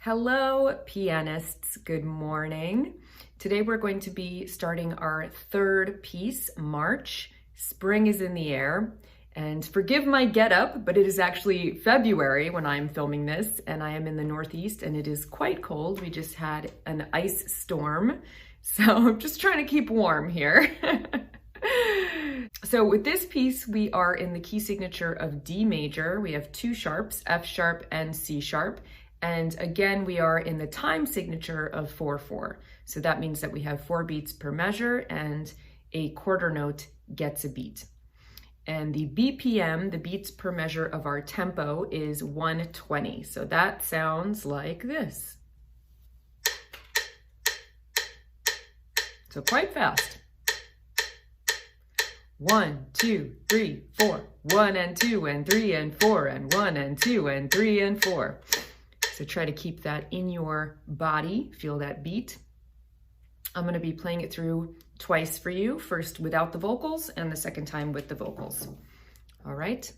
Hello, pianists. Good morning. Today we're going to be starting our third piece, March. Spring is in the air. And forgive my getup, but it is actually February when I'm filming this, and I am in the Northeast, and it is quite cold. We just had an ice storm, so I'm just trying to keep warm here. So with this piece, we are in the key signature of D major. We have two sharps, F sharp and C sharp. And again, we are in the time signature of 4/4. So that means that we have 4 beats per measure and a quarter note gets a beat. And the BPM, the beats per measure of our tempo, is 120. So that sounds like this. So quite fast. 1, 2, 3, 4. 1 and 2 and 3 and 4 and 1 and 2 and 3 and 4. So try to keep that in your body, feel that beat. I'm going to be playing it through twice for you, first without the vocals and the second time with the vocals. All right,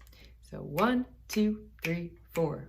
so 1, 2, 3, 4.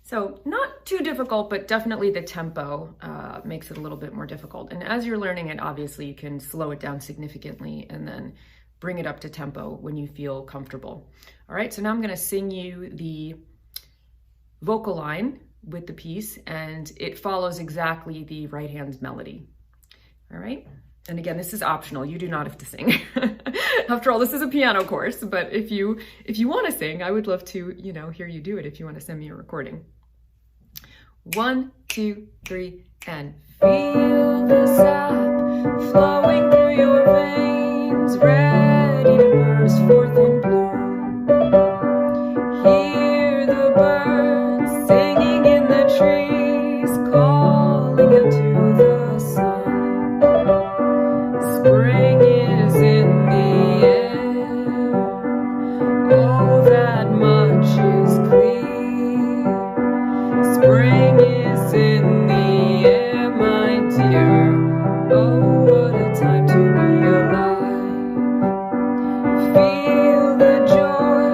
So not too difficult, but definitely the tempo makes it a little bit more difficult. And as you're learning it, obviously you can slow it down significantly and then bring it up to tempo when you feel comfortable. All right, so now I'm gonna sing you the vocal line with the piece, and it follows exactly the right hand's melody. All right, and again, this is optional. You do not have to sing. After all, this is a piano course, but if you wanna sing, I would love to, hear you do it if you wanna send me a recording. 1, 2, 3, and feel the sap flowing through your veins, ready to burst forth in bloom. Hear the birds singing in the trees, calling out to the sun. Spring is in the air, oh, that much is clear. Spring is in the air, my dear. Oh, what a time to be alive. Feel the joy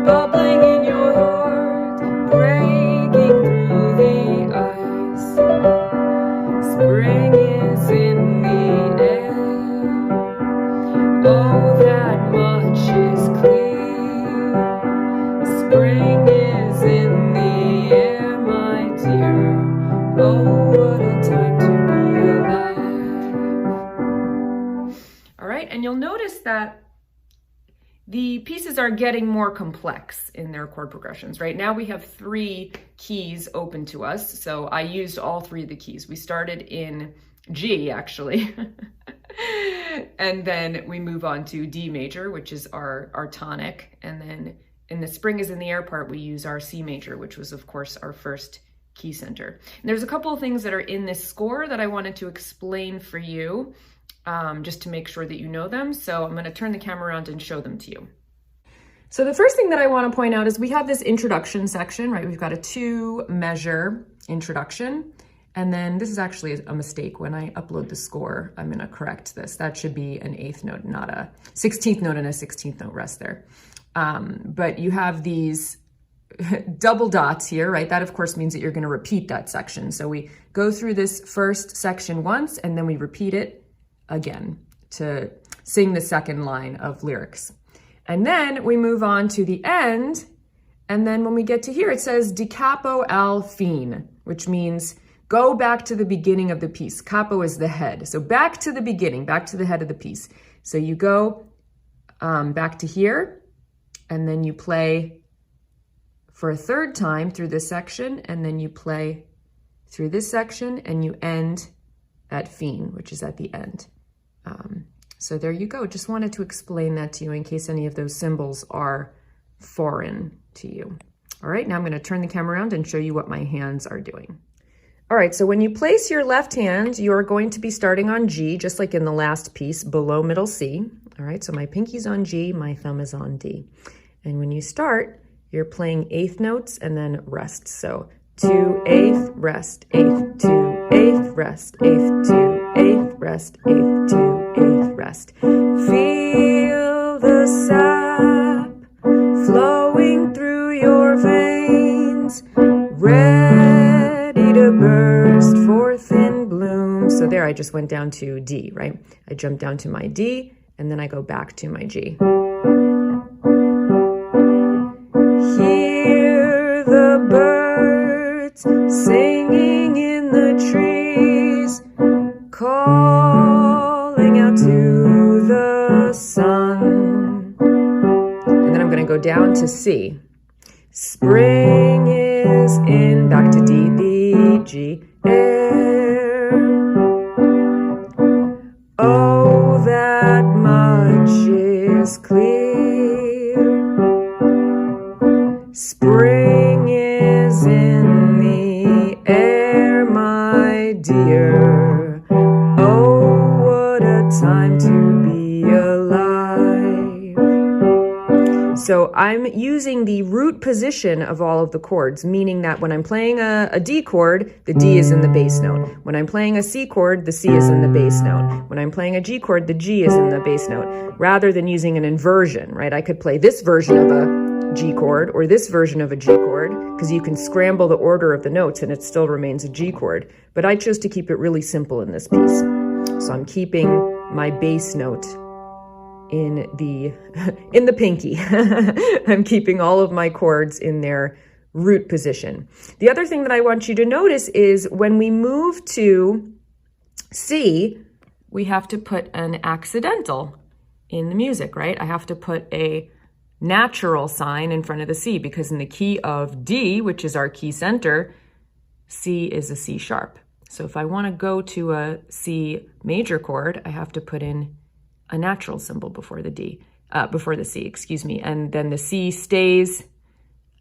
bubbling in your heart, breaking through the ice. Spring is in the air. Oh, that much is clear. Spring is in the air. Oh, what a time to be alive. All right, and you'll notice that the pieces are getting more complex in their chord progressions. Right now we have 3 keys open to us, so I used all 3 of the keys. We started in G, actually, and then we move on to D major, which is our tonic, and then in the Spring is in the Air part, we use our C major, which was, of course, our first key center. And there's a couple of things that are in this score that I wanted to explain for you, just to make sure that you know them. So I'm going to turn the camera around and show them to you. So the first thing that I want to point out is we have this introduction section, right? We've got a 2 measure introduction. And then this is actually a mistake. When I upload the score, I'm going to correct this. That should be an 8th note, not a 16th note and a 16th note rest there. But you have these double dots here, right? That of course means that you're going to repeat that section. So we go through this first section once and then we repeat it again to sing the second line of lyrics. And then we move on to the end. And then when we get to here, it says di capo al fine, which means go back to the beginning of the piece. Capo is the head. So back to the beginning, back to the head of the piece. So you go back to here, and then you play for a third time through this section, and then you play through this section, and you end at fine, which is at the end. So there you go. Just wanted to explain that to you in case any of those symbols are foreign to you. All right, now I'm going to turn the camera around and show you what my hands are doing. All right, so when you place your left hand, you're going to be starting on G, just like in the last piece, below middle C. All right, so my pinky's on G, my thumb is on D. And when you start, you're playing eighth notes and then rest. So 2, 8th, rest, 8th, 2, 8th, rest, 8th, 2, 8th, rest, 8th, 2, 8th, rest. Feel the sap flowing through your veins, ready to burst forth in bloom. So there I just went down to D, right? I jumped down to my D, and then I go back to my G. Hear the birds singing in the trees, calling out to the sun. And then I'm going to go down to C. Spring is in, back to D, the G, air. Oh, that much is clear. Spring is in the air, my dear. Oh, what a time to be alive. So I'm using the root position of all of the chords, meaning that when I'm playing a D chord, the D is in the bass note. When I'm playing a C chord, the C is in the bass note. When I'm playing a G chord, the G is in the bass note, rather than using an inversion, right? I could play this version of a G chord or this version of a G chord, because you can scramble the order of the notes and it still remains a G chord. But I chose to keep it really simple in this piece. So I'm keeping my bass note in the pinky. I'm keeping all of my chords in their root position. The other thing that I want you to notice is when we move to C, we have to put an accidental in the music, right? I have to put a natural sign in front of the C, because in the key of D, which is our key center, C is a C sharp. So if I want to go to a C major chord, I have to put in a natural symbol before the D, before the C, excuse me. And then the C stays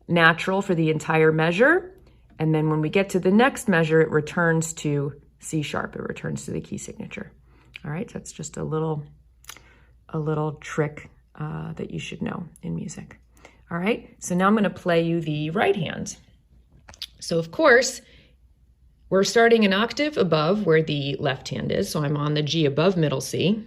natural for the entire measure. And then when we get to the next measure, it returns to C sharp. It returns to the key signature. All right, so that's just a little trick that you should know in music. All right, so now I'm going to play you the right hand. So of course, we're starting an octave above where the left hand is. So I'm on the G above middle C.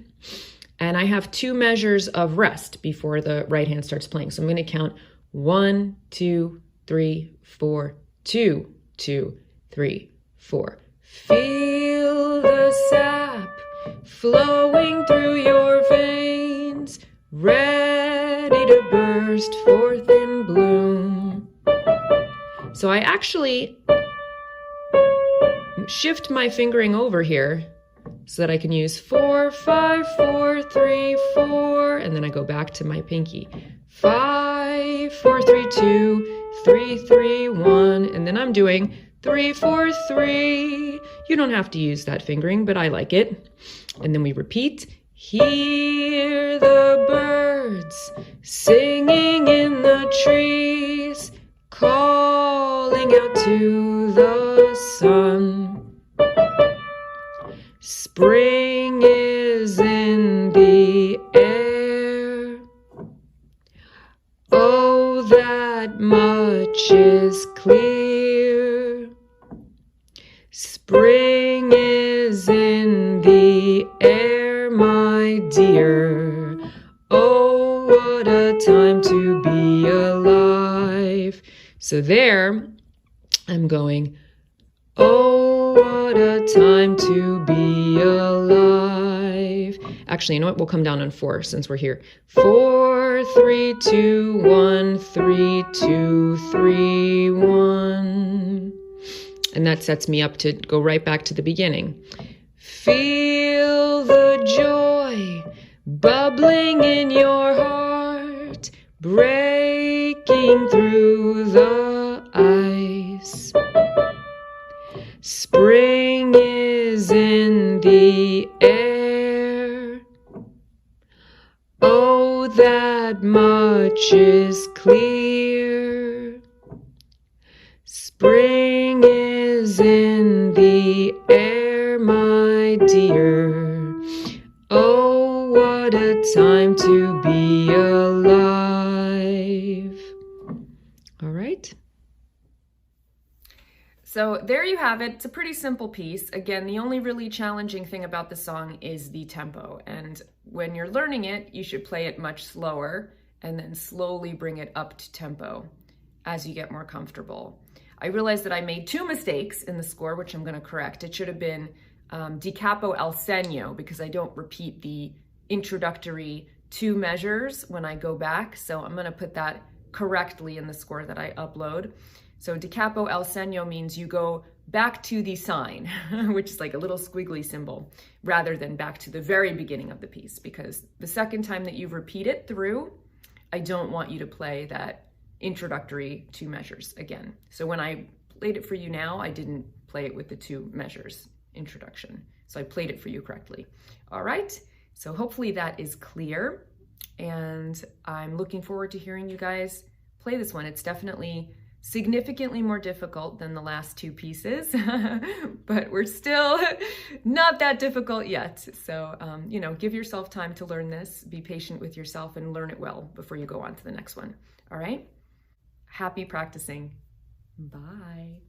And I have 2 measures of rest before the right hand starts playing. So I'm going to count 1, 2, 3, 4, 2, 2, 3, 4. Feel the sap flowing through your veins, ready to burst forth in bloom. So I actually shift my fingering over here so that I can use 4, 5, 4, 3, 4, and then I go back to my pinky. 5, 4, 3, 2, 3, 3, 1, and then I'm doing 3, 4, 3. You don't have to use that fingering, but I like it. And then we repeat. Hear the birds singing in the trees, calling out to the sun. Spring is in the air. Oh, that much is clear. Spring is in the air, my dear. Oh, what a time to be alive. So there, I'm going, oh, what a time to be alive. 5. Actually, you know what? We'll come down on 4 since we're here. 4, 3, 2, 1, 3, 2, 3, 1. And that sets me up to go right back to the beginning. Feel the joy bubbling in your heart, breaking through the ice. Spring is in the air. Oh, that much is clear. Spring is in the air, my dear. Oh, what a time to be alive. All right. So there you have it. It's a pretty simple piece. Again, the only really challenging thing about the song is the tempo. And when you're learning it, you should play it much slower and then slowly bring it up to tempo as you get more comfortable. I realized that I made 2 mistakes in the score, which I'm going to correct. It should have been di capo al segno, because I don't repeat the introductory 2 measures when I go back. So I'm going to put that correctly in the score that I upload. So di capo al segno means you go back to the sign, which is like a little squiggly symbol, rather than back to the very beginning of the piece, because the second time that you repeat it through, I don't want you to play that introductory 2 measures again. So when I played it for you now, I didn't play it with the 2 measures introduction. So I played it for you correctly. All right, so hopefully that is clear. And I'm looking forward to hearing you guys play this one. It's definitely significantly more difficult than the last 2 pieces, but we're still not that difficult yet. So, you know, give yourself time to learn this, be patient with yourself and learn it well before you go on to the next one. All right. Happy practicing. Bye.